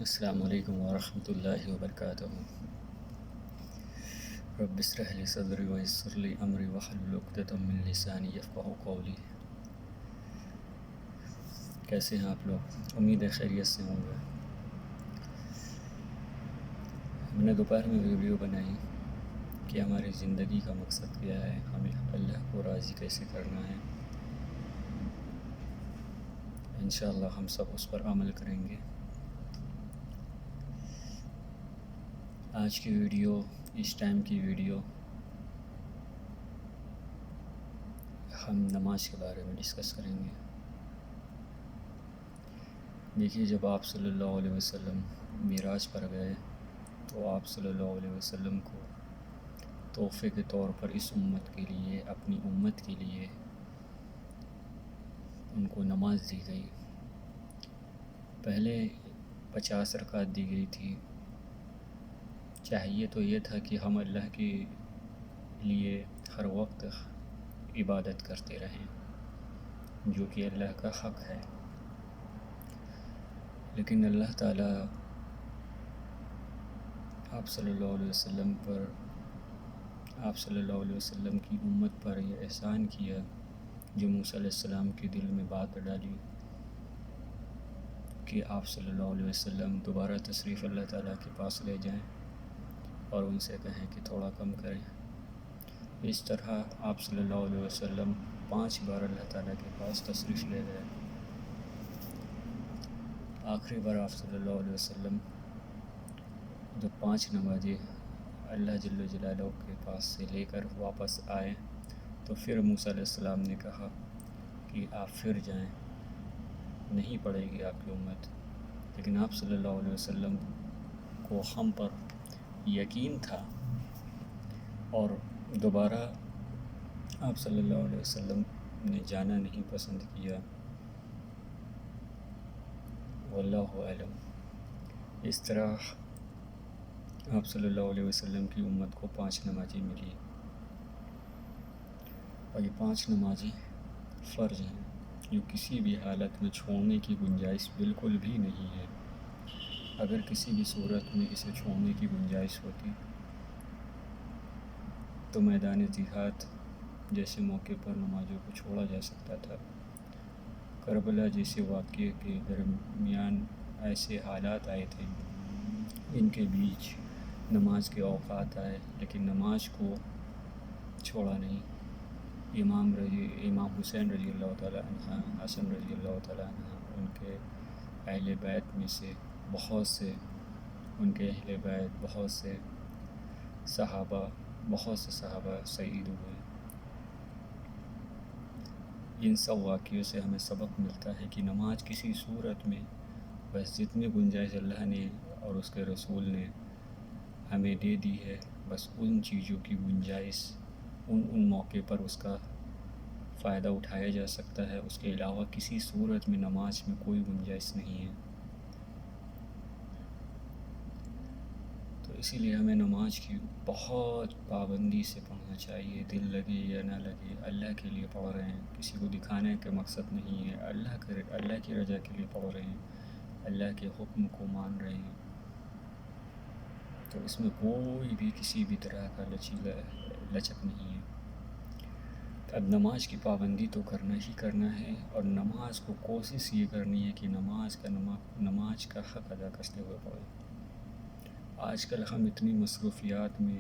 السلام علیکم ورحمۃ اللہ وبرکاتہ۔ رب اشرح لی صدری ویسر لی امری واحلل عقدۃ من لسانی یفقہوا قولی۔ کیسے ہیں آپ لوگ؟ امید ہے خیریت سے ہوں گے۔ ہم نے دوپہر میں ویڈیو بنائی کہ ہماری زندگی کا مقصد کیا ہے، ہمیں اللہ کو راضی کیسے کرنا ہے۔ انشاءاللہ ہم سب اس پر عمل کریں گے۔ آج کی ویڈیو، اس ٹائم کی ویڈیو، ہم نماز کے بارے میں ڈسکس کریں گے۔ دیکھیے، جب آپ صلی اللہ علیہ وسلم معراج پر گئے تو آپ صلی اللہ علیہ وسلم کو تحفے کے طور پر اس امت کے لیے، اپنی امت کے لیے ان کو نماز دی گئی۔ پہلے 50 رکعت دی گئی تھی۔ چاہیے تو یہ تھا کہ ہم اللہ کے لیے ہر وقت عبادت کرتے رہیں، جو کہ اللہ کا حق ہے، لیکن اللہ تعالیٰ آپ صلی اللہ علیہ وسلم پر، آپ صلی اللہ علیہ وسلم کی امت پر یہ احسان کیا جو موسیٰ علیہ السلام کے دل میں بات ڈالی کہ آپ صلی اللہ علیہ وسلم دوبارہ تشریف اللہ تعالیٰ کے پاس لے جائیں اور ان سے کہیں کہ تھوڑا کم کریں۔ اس طرح آپ صلی اللہ علیہ وسلم 5 بار اللہ تعالیٰ کے پاس تشریف لے گئے۔ آخری بار آپ صلی اللہ علیہ وسلم جب 5 نمازیں اللہ جل جلالہ کے پاس سے لے کر واپس آئے تو پھر موسیٰ علیہ السلام نے کہا کہ آپ پھر جائیں، نہیں پڑے گی آپ کی امت۔ لیکن آپ صلی اللہ علیہ وسلم کو ہم پر یقین تھا اور دوبارہ آپ صلی اللہ علیہ وسلم نے جانا نہیں پسند کیا۔ واللہ اعلم۔ اس طرح آپ صلی اللہ علیہ وسلم کی امت کو 5 نمازیں ملی، اور یہ 5 نمازیں فرض ہیں جو کسی بھی حالت میں چھوڑنے کی گنجائش بالکل بھی نہیں ہے۔ اگر کسی بھی صورت میں اسے چھوڑنے کی گنجائش ہوتی تو میدان جہاد جیسے موقع پر نمازوں کو چھوڑا جا سکتا تھا۔ کربلا جیسے واقعے کے درمیان ایسے حالات آئے تھے ان کے بیچ نماز کے اوقات آئے، لیکن نماز کو چھوڑا نہیں۔ امام حسین رضی اللہ تعالیٰ عنہ، حسن رضی اللہ تعالیٰ عنہ، ان کے اہل بیت میں سے بہت سے صحابہ شہید ہوئے۔ ان سب واقعوں سے ہمیں سبق ملتا ہے کہ نماز کسی صورت میں بس جتنی گنجائش اللہ نے اور اس کے رسول نے ہمیں دے دی ہے، بس ان چیزوں کی گنجائش ان موقع پر اس کا فائدہ اٹھایا جا سکتا ہے، اس کے علاوہ کسی صورت میں نماز میں کوئی گنجائش نہیں ہے۔ تو اسی لیے ہمیں نماز کی بہت پابندی سے پڑھنا چاہیے، دل لگے یا نہ لگے، اللہ کے لیے پڑھ رہے ہیں، کسی کو دکھانے کا مقصد نہیں ہے، اللہ کی رضا کے لیے پڑھ رہے ہیں، اللہ کے حکم کو مان رہے ہیں، تو اس میں کوئی بھی کسی بھی طرح کا لچک نہیں ہے۔ اب نماز کی پابندی تو کرنا ہی کرنا ہے، اور نماز کو کوشش یہ کرنی ہے کہ نماز کا حق ادا کرتے ہوئے پڑھیں۔ آج کل ہم اتنی مصروفیات میں،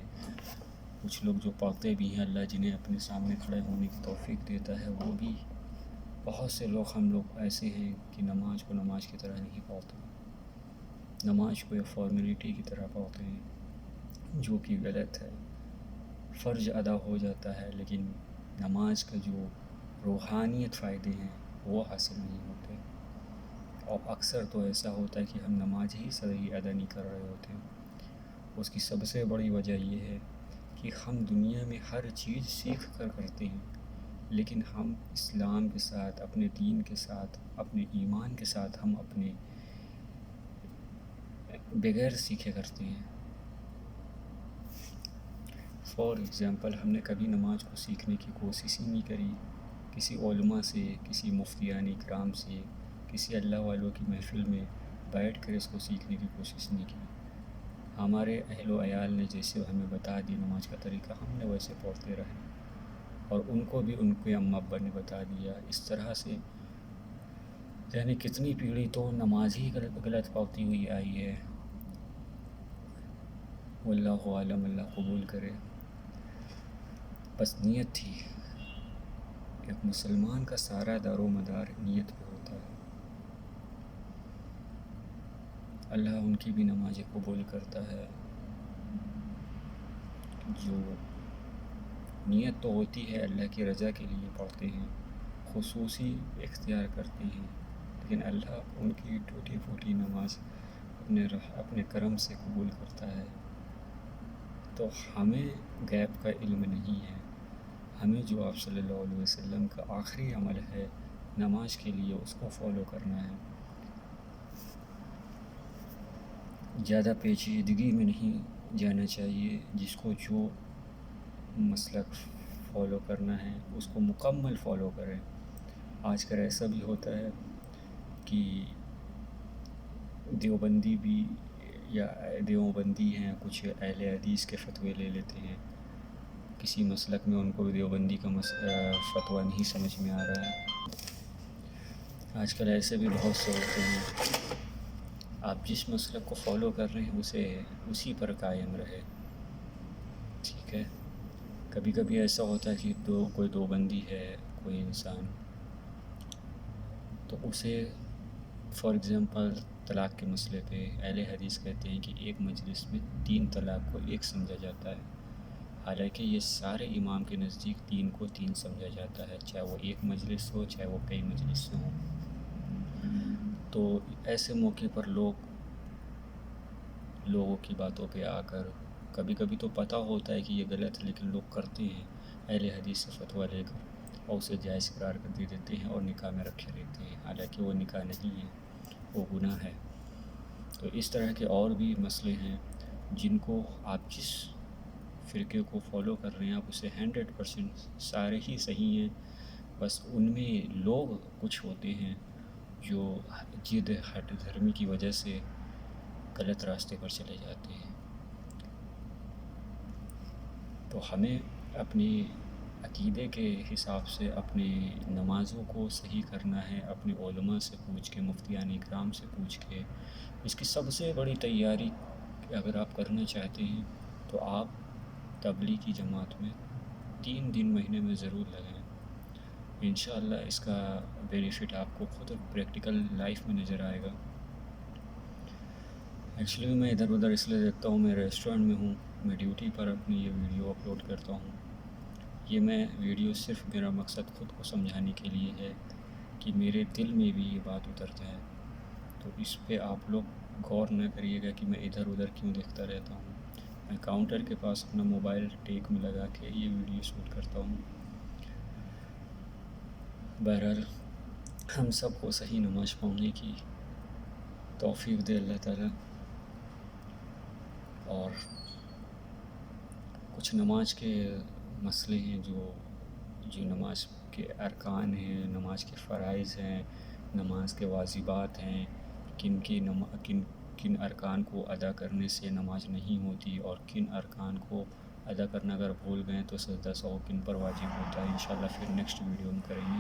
کچھ لوگ جو پڑھتے بھی ہیں، اللہ جنہیں اپنے سامنے کھڑے ہونے کی توفیق دیتا ہے، وہ بھی بہت سے ہم لوگ ایسے ہیں کہ نماز کو نماز کی طرح نہیں پڑھتے، نماز کو ایک فارمیلٹی کی طرح پڑھتے ہیں، جو کہ غلط ہے۔ فرض ادا ہو جاتا ہے لیکن نماز کا جو روحانیت فائدے ہیں وہ حاصل نہیں ہوتے، اور اکثر تو ایسا ہوتا ہے کہ ہم نماز ہی صحیح ادا نہیں کر رہے ہوتے ہیں۔ اس کی سب سے بڑی وجہ یہ ہے کہ ہم دنیا میں ہر چیز سیکھ کر کرتے ہیں، لیکن ہم اسلام کے ساتھ، اپنے دین کے ساتھ، اپنے ایمان کے ساتھ ہم اپنے بغیر سیکھے کرتے ہیں۔ فار ایگزامپل، ہم نے کبھی نماز کو سیکھنے کی کوشش ہی نہیں کری، کسی علماء سے، کسی مفتیان کرام سے، کسی اللہ والوں کی محفل میں بیٹھ کر اس کو سیکھنے کی کوشش نہیں کی۔ ہمارے اہل و عیال نے جیسے ہمیں بتا دی نماز کا طریقہ، ہم نے ویسے پڑھتے رہے، اور ان کو بھی ان کے اماں ابا نے بتا دیا۔ اس طرح سے یعنی کتنی پیڑھی تو نماز ہی غلط پڑھتی ہوئی آئی ہے۔ واللہ عالم، اللہ قبول کرے۔ بس نیت تھی، ایک مسلمان کا سارا دار و مدار نیت پہ ہوتا ہے۔ اللہ ان کی بھی نمازیں قبول کرتا ہے۔ جو نیت تو ہوتی ہے اللہ کی رضا کے لیے پڑھتے ہیں، خصوصی اختیار کرتے ہیں، لیکن اللہ ان کی ٹوٹی پھوٹی نماز اپنے کرم سے قبول کرتا ہے۔ تو ہمیں غیب کا علم نہیں ہے، ہمیں جو آپ صلی اللہ علیہ وسلم کا آخری عمل ہے نماز کے لیے، اس کو فالو کرنا ہے۔ زیادہ پیچیدگی میں نہیں جانا چاہیے، جس کو جو مسلک فالو کرنا ہے اس کو مکمل فالو کریں۔ آج کل ایسا بھی ہوتا ہے کہ دیوبندی بھی یا دیوبندی ہیں، کچھ اہل حدیث کے فتوے لے لیتے ہیں کسی مسلک میں، ان کو دیوبندی کا فتویٰ نہیں سمجھ میں آ رہا ہے۔ آج کل ایسے بھی بہت سے ہوتے ہیں۔ آپ جس مسلک کو فالو کر رہے ہیں اسی پر قائم رہے، ٹھیک ہے؟ کبھی کبھی ایسا ہوتا ہے کہ کوئی دیوبندی ہے کوئی انسان، تو اسے فار ایگزامپل طلاق کے مسئلے پہ اہل حدیث کہتے ہیں کہ ایک مجلس میں 3 طلاق کو ایک سمجھا جاتا ہے، حالانکہ یہ سارے امام کے نزدیک 3 کو 3 سمجھا جاتا ہے، چاہے وہ ایک مجلس ہو چاہے وہ کئی مجلس سے ہوں۔ تو ایسے موقع پر لوگوں کی باتوں پہ آ کر، کبھی کبھی تو پتہ ہوتا ہے کہ یہ غلط ہے لیکن لوگ کرتے ہیں، اہل حدیث سے فتویٰ لے کر اور اسے جائز قرار کر دیتے ہیں اور نکاح میں رکھے رہتے ہیں، حالانکہ وہ نکاح نہیں ہے، وہ گناہ ہے۔ تو اس طرح کے اور بھی مسئلے ہیں جن کو آپ جس فرقے کو فالو کر رہے ہیں آپ اسے 100% سارے ہی صحیح ہیں، بس ان میں لوگ کچھ ہوتے ہیں جو ضد ہٹ دھرمی کی وجہ سے غلط راستے پر چلے جاتے ہیں۔ تو ہمیں اپنی عقیدے کے حساب سے اپنی نمازوں کو صحیح کرنا ہے، اپنے علماء سے پوچھ کے، مفتیان اکرام سے پوچھ کے۔ اس کی سب سے بڑی تیاری اگر آپ کرنا چاہتے ہیں تو آپ تبلیغ کی جماعت میں 3 دن مہینے میں ضرور لگیں۔ انشاءاللہ اس کا بینیفٹ آپ کو خود پریکٹیکل لائف میں نظر آئے گا۔ ایکچولی میں ادھر ادھر اس لیے دیکھتا ہوں، میں ریسٹورنٹ میں ہوں، میں ڈیوٹی پر اپنی یہ ویڈیو اپلوڈ کرتا ہوں۔ یہ میں ویڈیو صرف میرا مقصد خود کو سمجھانے کے لیے ہے کہ میرے دل میں بھی یہ بات اتر جائے، تو اس پہ آپ لوگ غور نہ کریے گا کہ میں ادھر ادھر کیوں دیکھتا رہتا ہوں۔ میں کاؤنٹر کے پاس اپنا موبائل ٹیک میں لگا کے یہ ویڈیو شوٹ کرتا ہوں۔ بہرحال ہم سب کو صحیح نماز پڑھنے کی توفیق دے اللہ تعالیٰ، اور کچھ نماز کے مسئلے ہیں جو نماز کے ارکان ہیں، نماز کے فرائض ہیں، نماز کے واجبات ہیں، کن ارکان کو ادا کرنے سے نماز نہیں ہوتی، اور کن ارکان کو ادا کرنا اگر بھول گئے تو سجدہ سہو کن پر واجب ہوتا ہے۔ انشاءاللہ پھر نیکسٹ ویڈیو میں کریں گے۔